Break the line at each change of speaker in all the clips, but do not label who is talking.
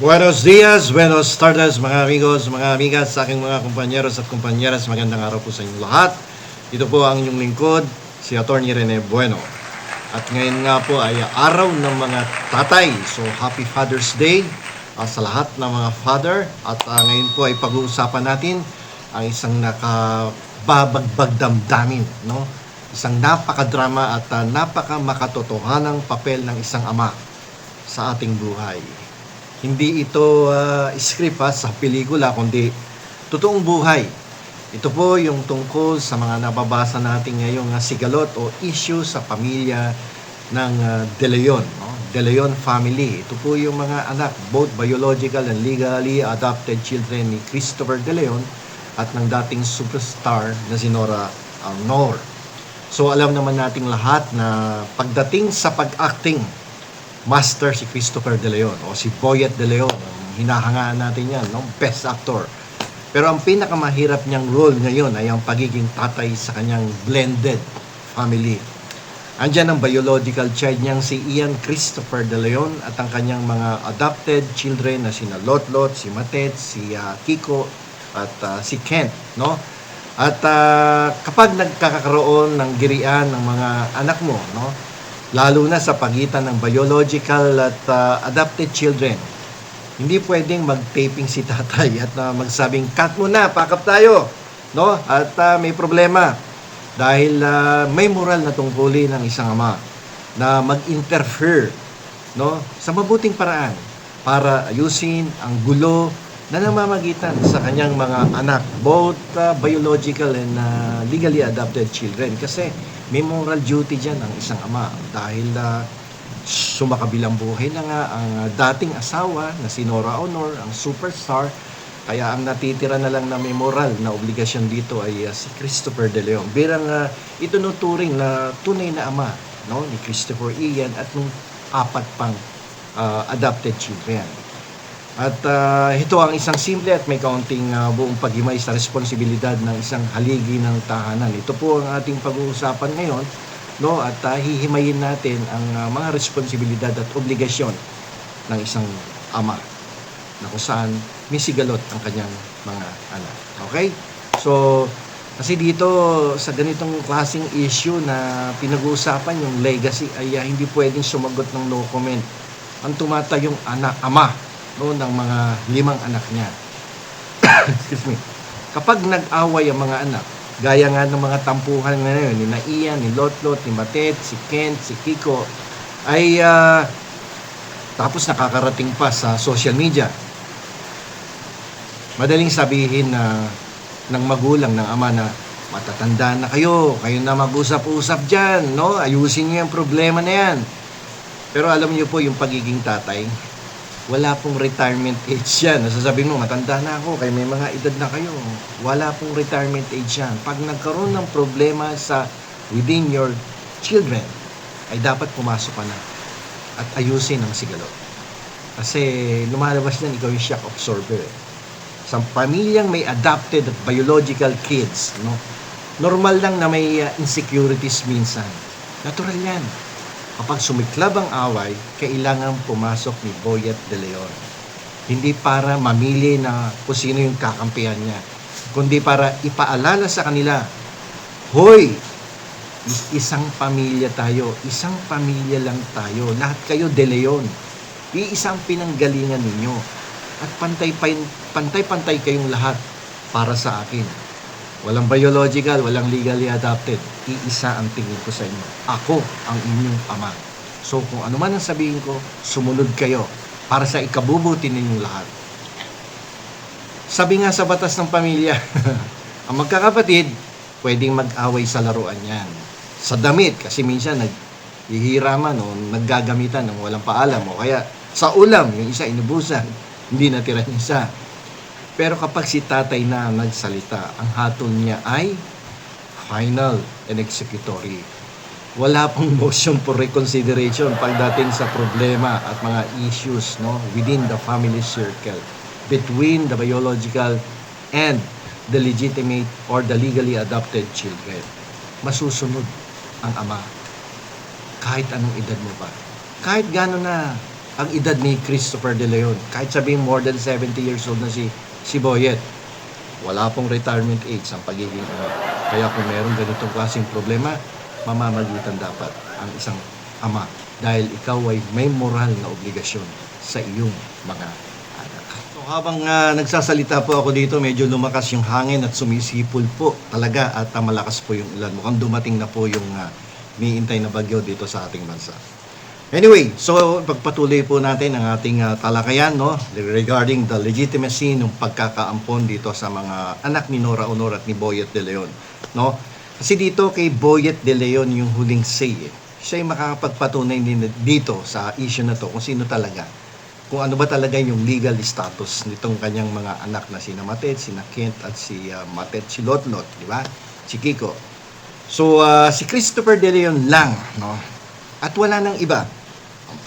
Buenos dias, buenos tardes mga amigos, mga amigas, sa aking mga kumpanyeros at kumpanyeras. Magandang araw po sa inyong lahat. Ito po ang inyong lingkod, si Atty. Rene Bueno. At ngayon nga po ay araw ng mga tatay. So happy Father's Day sa lahat ng mga father. At ngayon po ay pag-uusapan natin ang isang nakababagbag damdamin, no? Isang napakadrama at napakamakatotohanang papel ng isang ama sa ating buhay. Hindi ito script sa pelikula, kundi totoong buhay. Ito po yung tungkol sa mga nababasa natin ngayong sigalot o issue sa pamilya ng De Leon, no? De Leon family. Ito po yung mga anak, both biological and legally adopted children ni Christopher De Leon at ng dating superstar na si Nora Aunor. So alam naman nating lahat na pagdating sa pag-acting, master si Christopher De Leon o si Boyet De Leon. Hinahangaan natin yan, no? Best actor. Pero ang pinakamahirap niyang role ngayon ay ang pagiging tatay sa kanyang blended family. Andiyan ang biological child niyang si Ian Christopher De Leon at ang kanyang mga adopted children na sina Lotlot, si Matet, si Kiko at si Kent, no? At kapag nagkakaroon ng girian ng mga anak mo, no? Lalo na sa pagitan ng biological at adopted children, hindi pwedeng mag-taping si tatay at magsabing, cut muna, pack up tayo, no? At may problema dahil may moral na tungkulin ng isang ama na mag-interfere, no, sa mabuting paraan para ayusin ang gulo na namamagitan sa kanyang mga anak, both biological and legally adopted children. Kasi may moral duty dyan ang isang ama dahil sumakabilang buhay na nga ang dating asawa na si Nora Aunor, ang superstar. Kaya ang natitira na lang na may moral na obligasyon dito ay si Christopher De Leon. Bilang itunuturing na tunay na ama, no, ni Christopher Ian at nung apat pang adopted children. At ito ang isang simple at may kaunting buong paghimay sa responsibilidad ng isang haligi ng tahanan. Ito po ang ating pag-uusapan ngayon, no? At hihimayin natin ang mga responsibilidad at obligasyon ng isang ama na kung saan may sigalot ang kanyang mga anak. Okay? So, kasi dito sa ganitong klaseng issue na pinag-uusapan, yung legacy ay hindi pwedeng sumagot ng no comment ang tumatayong ama, no, ng mga 5 anak niya. Excuse me. Kapag nag-away ang mga anak, gaya nga ng mga tampuhan ngayon ni Ian, ni Lotlot, ni Matet, si Kent, si Kiko, ay tapos nakakarating pa sa social media. Madaling sabihin ng magulang, ng ama na matatanda na kayo na mag-usap-usap dyan, no? Ayusin niyo yung problema na yan. Pero alam niyo po yung pagiging tatay, wala pong retirement age yan. Nasasabihin mo, matanda na ako, kaya may mga edad na kayo. Wala pong retirement age yan. Pag nagkaroon ng problema sa within your children, ay dapat pumasok ka na at ayusin ang sigalot. Kasi lumalabas yan, ikaw yung shock absorber. Sa pamilyang may adopted at biological kids, no, normal lang na may insecurities minsan. Natural yan. Kapag sumiklab ang away, kailangan pumasok ni Boyet De Leon. Hindi para mamili na kung sino yung kakampihan niya, kundi para ipaalala sa kanila, hoy, isang pamilya tayo, isang pamilya lang tayo, lahat kayo De Leon. Iisang pinanggalingan ninyo. At pantay-pantay kayong lahat para sa akin. Walang biological, walang legally adopted. Iisa ang tingin ko sa inyo. Ako ang inyong ama. So kung ano man ang sabihin ko, sumunod kayo para sa ikabubuti ninyong lahat. Sabi nga sa batas ng pamilya, ang magkakapatid, pwedeng mag-away sa laruan yan. Sa damit, kasi minsan naghihiraman o naggagamitan ng walang paalam. O kaya sa ulam, yung isa inubusan, hindi natira yung isa. Pero kapag si tatay na nagsalita, ang hatol niya ay final and executory. Wala pong motion for reconsideration pagdating sa problema at mga issues, no, within the family circle between the biological and the legitimate or the legally adopted children. Masusunod ang ama kahit anong edad mo pa. Kahit gano'n na ang edad ni Christopher De Leon. Kahit sabihin more than 70 years old na si Boyet, wala pong retirement age ang pagiging ama. Kaya kung meron ganitong klaseng problema, mamamagitan dapat ang isang ama dahil ikaw ay may moral na obligasyon sa iyong mga anak. So, habang nagsasalita po ako dito, medyo lumakas yung hangin at sumisipol po talaga at malakas po yung ulan. Mukhang dumating na po yung iniintay na bagyo dito sa ating bansa. Anyway, so pagpatuloy po natin ang ating talakayan, no, regarding the legitimacy ng pagkakaampon dito sa mga anak ni Nora Aunor at ni Boyet De Leon, no? Kasi dito kay Boyet De Leon yung huling say. Siya ay makakapagpatunay din dito sa issue na to kung sino talaga. Kung ano ba talaga yung legal status nitong kanyang mga anak na sina Matet, sina Kent at si Matet, si Lotlot, di ba? Si Kiko. So si Christopher De Leon lang, no? At wala nang iba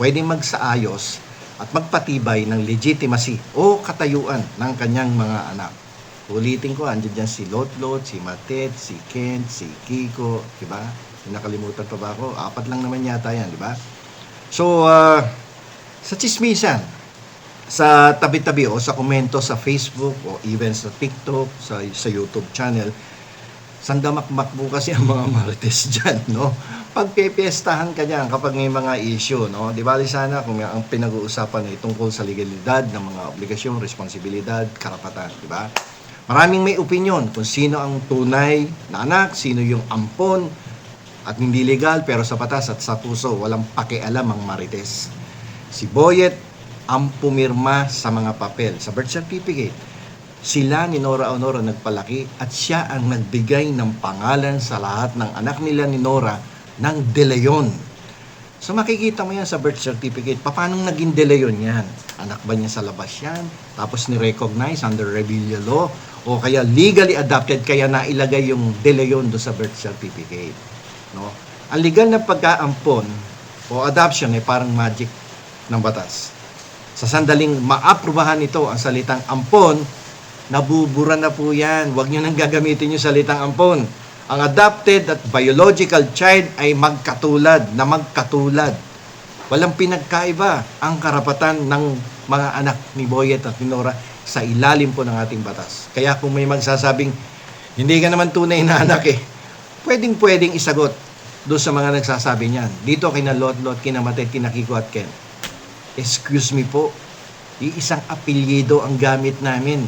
pwedeng magsaayos at magpatibay ng legitimacy o katayuan ng kanyang mga anak. Ulitin ko, andyan dyan si Lotlot, si Matet, si Kent, si Kiko, di ba? Nakalimutan pa ba ako? 4 lang naman yata yan, di ba? So, sa chismisan, sa tabi-tabi o sa komento sa Facebook o even sa TikTok, sa YouTube channel, sandamakmak po kasi ang mga marites dyan, no? Pagpepiestahan ka dyan kapag may mga issue, no? Di ba, sana kung ang pinag-uusapan ay tungkol sa legalidad ng mga obligasyon, responsibilidad, karapatan, di ba? Maraming may opinion kung sino ang tunay na anak, sino yung ampon at hindi legal pero sa batas at sa puso, walang pakialam ang marites. Si Boyet ang pumirma sa mga papel, sa birth certificate. Sila ni Nora Aunor ang nagpalaki at siya ang nagbigay ng pangalan sa lahat ng anak nila ni Nora ng De Leon. So makikita mo yan sa birth certificate. Paano naging De Leon yan? Anak ba niya sa labas yan? Tapos ni-recognize under Revilla Law? O kaya legally adopted kaya nailagay yung De Leon do sa birth certificate? No? Ang legal na pagkaampon o adoption ay parang magic ng batas. Sa sandaling maaprubahan ito ang salitang ampon, nabubura na po yan. Huwag nyo nang gagamitin yung salitang ampon. Ang adopted at biological child ay magkatulad. Walang pinagkaiba ang karapatan ng mga anak ni Boyet at ni Nora sa ilalim po ng ating batas. Kaya kung may magsasabing, hindi ka naman tunay na anak pwedeng isagot doon sa mga nagsasabi niyan. Dito kina Lotlot, kina Matet, kina Kiko at Ken. Excuse me po, iisang apelyido ang gamit namin.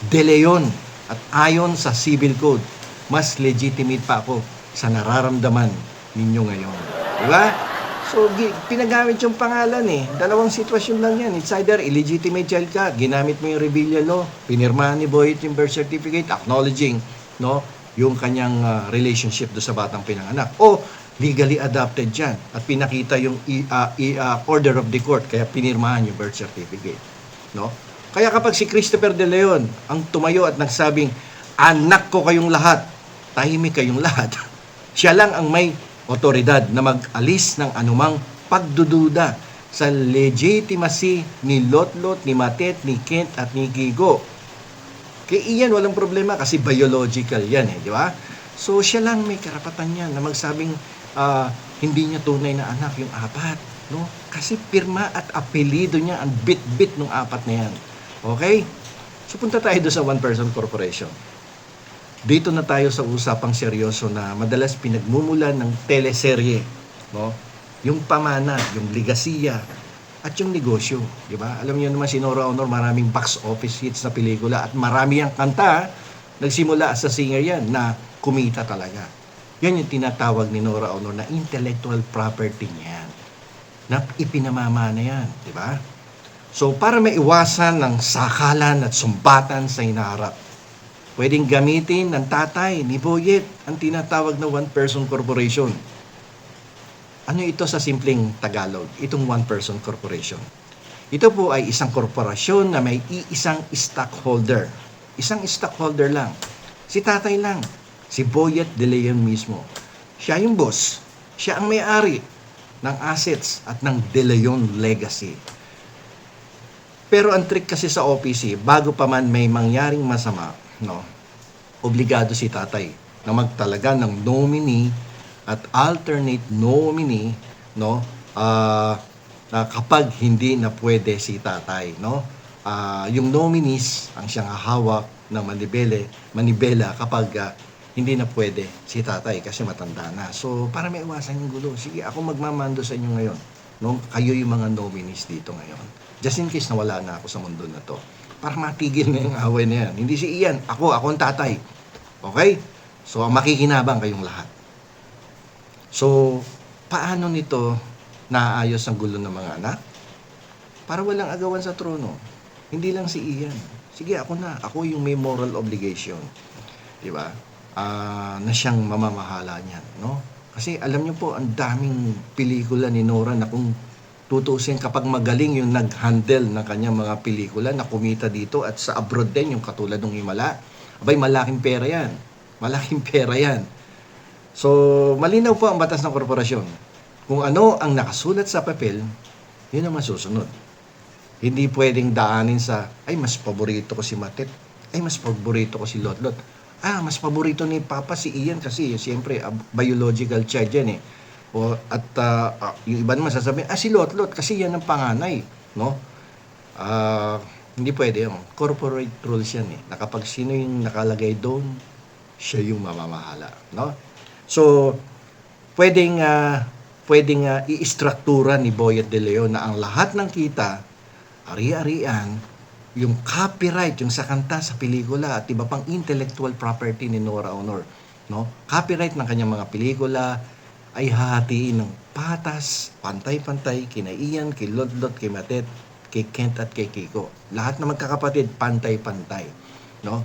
De Leon. At ayon sa Civil Code, mas legitimate pa ako sa nararamdaman ninyo ngayon. Diba? So, pinagamit yung pangalan Dalawang sitwasyon lang yan. It's either illegitimate child ka, ginamit mo yung Revilla Law, pinirmahan ni Boyet yung birth certificate, acknowledging, no, yung kanyang relationship do sa batang pinanganak. O, legally adopted yan. At pinakita yung order of the court, kaya pinirmahan yung birth certificate. No? Kaya kapag si Christopher De Leon ang tumayo at nagsabing, anak ko kayong lahat, tahimik kayong lahat, siya lang ang may otoridad na mag-alis ng anumang pagdududa sa legitimacy ni Lotlot, ni Matet, ni Kent at ni Kiko. Kaya iyan walang problema kasi biological yan di ba? So siya lang may karapatan yan na magsabing hindi niya tunay na anak yung 4, no? Kasi pirma at apelido niya ang bit-bit ng 4 na yan. Okay? So punta tayo doon sa one-person corporation. Dito na tayo sa usapang seryoso na madalas pinagmumulan ng teleserye, no? Yung pamana, yung ligasiya, at yung negosyo, di ba? Alam niyo naman si Nora Aunor, maraming box office hits na pelikula at marami ang kanta, nagsimula sa singer yan na kumita talaga. Yan yung tinatawag ni Nora Aunor na intellectual property niyan, na ipinamamana yan, di ba? So para maiwasan ng sakalan at sumbatan sa hinaharap, pwedeng gamitin ng tatay ni Boyet ang tinatawag na one-person corporation. Ano ito sa simpleng Tagalog? Itong one-person corporation. Ito po ay isang korporasyon na may iisang stockholder. Isang stockholder lang. Si tatay lang. Si Boyet De Leon mismo. Siya yung boss. Siya ang may-ari ng assets at ng De Leon legacy. Pero ang trick kasi sa OPC, bago pa man may mangyaring masama, no, obligado si tatay na magtalaga ng nominee at alternate nominee, no, kapag hindi na pwede si tatay, no? Yung nominees ang siyang hahawak ng manibela kapag hindi na pwede si tatay kasi matanda na. So, para maiwasan yung gulo, sige, ako magmamando sa inyo ngayon. No? Kayo yung mga nominees dito ngayon. Just in case nawala na ako sa mundo na to. Para matigil na yung away na yan. Hindi si Ian, ako ang tatay. Okay? So, makikinabang kayong lahat. So, paano nito naayos ang gulo ng mga anak? Para walang agawan sa trono. Hindi lang si Ian. Sige, ako na. Ako yung may moral obligation. Diba? Na siyang mamamahala niyan, no? Kasi alam niyo po, ang daming pelikula ni Nora na kung tutusin kapag magaling yung nag-handle ng kanyang mga pelikula na kumita dito at sa abroad din, yung katulad ng Himala, abay, malaking pera yan. Malaking pera yan. So, malinaw po ang batas ng korporasyon. Kung ano ang nakasulat sa papel, yun ang masusunod. Hindi pwedeng daanin sa, ay, mas paborito ko si Matet. Ay, mas paborito ko si Lotlot. Mas paborito ni Papa si Ian kasi siyempre biological child yan eh. Yung iba naman sasabihin, si Lotlot kasi yan ang panganay, no? Hindi pwede yun. Corporate rules yan eh. Na kapag sino yung nakalagay doon, siya yung mamamahala, no? So, pwedeng i-istruktura ni Boyet De Leon na ang lahat ng kita, ari-arian, yung copyright, yung sa kanta, sa pelikula, at iba pang intellectual property ni Nora Aunor, no? Copyright ng kanyang mga pelikula ay hahatiin ng patas, pantay-pantay, kina Ian, kay Lotlot, kay Matet, kay Kent at kay Kiko. Lahat na magkakapatid, pantay-pantay, no?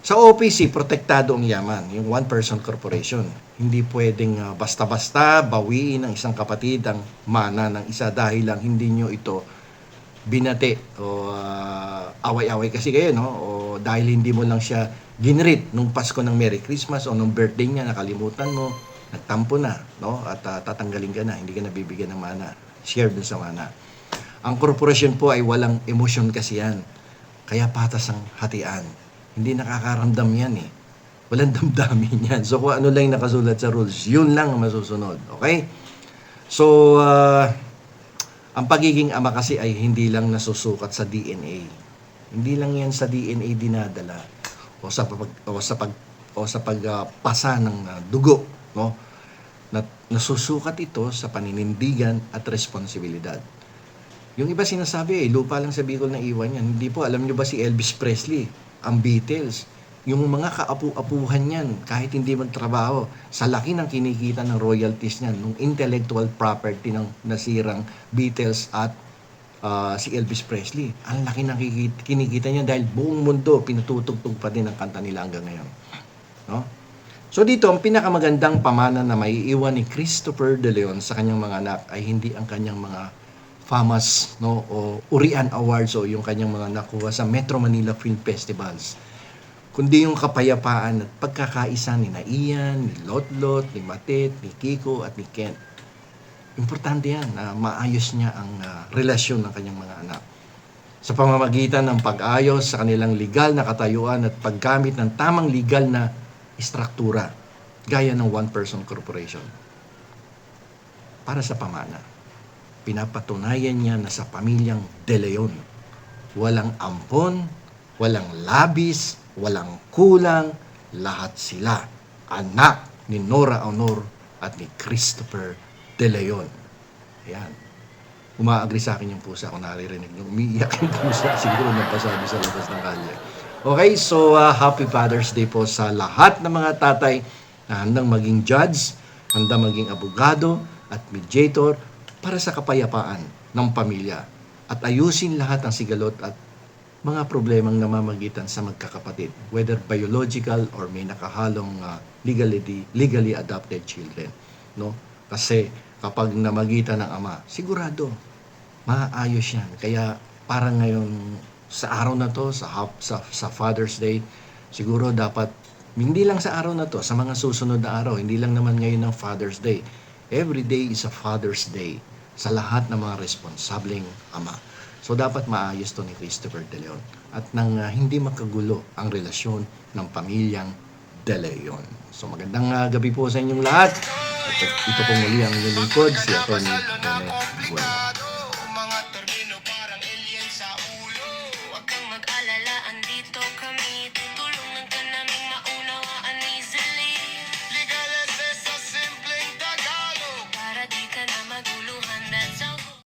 Sa OPC, protektado ang yaman, yung one-person corporation. Hindi pwedeng basta-basta bawiin ng isang kapatid ang mana ng isa dahil lang hindi nyo ito binate o away-away kasi kayo, no? O dahil hindi mo lang siya ginrit nung Pasko ng Merry Christmas o nung birthday niya, nakalimutan mo, nagtampo na, no? At tatanggalin ka na, hindi ka nabibigyan ng mana. Share dun sa mana. Ang korporasyon po ay walang emosyon kasi yan. Kaya patas ang hatian. Hindi nakakaramdam yan eh. Walang damdamin yan. So kung ano lang yung nakasulat sa rules, yun lang ang masusunod. Okay? So, ang pagiging ama kasi ay hindi lang nasusukat sa DNA. Hindi lang yan sa DNA dinadala o sa pagpasa ng dugo, no? Nasusukat ito sa paninindigan at responsibilidad. Yung iba sinasabi, lupa lang sa Bicol na iwan yan. Hindi po, alam niyo ba si Elvis Presley, ang Beatles, yung mga kaapu-apuhan yan, kahit hindi magtrabaho, sa laki ng kinikita ng royalties niyan, ng intellectual property ng nasirang Beatles at si Elvis Presley. Ang laki ng kinikita niya dahil buong mundo pinatutugtog pa din ang kanta nila hanggang ngayon. No? So dito, ang pinakamagandang pamana na maiiwan ni Christopher De Leon sa kanyang mga anak ay hindi ang kanyang mga famous, no, o Urian Awards o yung kanyang mga nakuha sa Metro Manila Film Festivals, kundi yung kapayapaan at pagkakaisa ni Ian, ni Lotlot, ni Matet, ni Kiko at ni Kent. Importante yan na maayos niya ang relasyon ng kanyang mga anak. Sa pamamagitan ng pag-ayos sa kanilang legal na katayuan at paggamit ng tamang legal na istruktura, gaya ng one-person corporation. Para sa pamana, pinapatunayan niya na sa pamilyang De Leon, walang ampon, walang labis, walang kulang, lahat sila anak ni Nora Aunor at ni Christopher De Leon. Ayan. Umaagri sa akin yung pusa kung naririnig nyo. Umiiyak yung pusa. Siguro nagpasabi sa labas ng kalye. Okay, so Happy Father's Day po sa lahat ng mga tatay na handang maging judge, handang maging abogado at mediator para sa kapayapaan ng pamilya at ayusin lahat ng sigalot at mga problemang namamagitan sa magkakapatid, whether biological or may nakahalong legally adopted children, no? Kasi kapag namagitan ng ama, sigurado maayos yan. Kaya parang ngayon sa araw na to, sa Father's Day, siguro dapat hindi lang sa araw na to, sa mga susunod na araw, hindi lang naman ngayon ng Father's Day. Every day is a Father's Day sa lahat ng mga responsableng ama. So dapat maayos to ni Christopher De Leon at nang hindi makagulo ang relasyon ng pamilyang De Leon. So magandang gabi po sa inyong lahat. At ito po muli ang inyong lingkod, si Atty. Rene Bueno.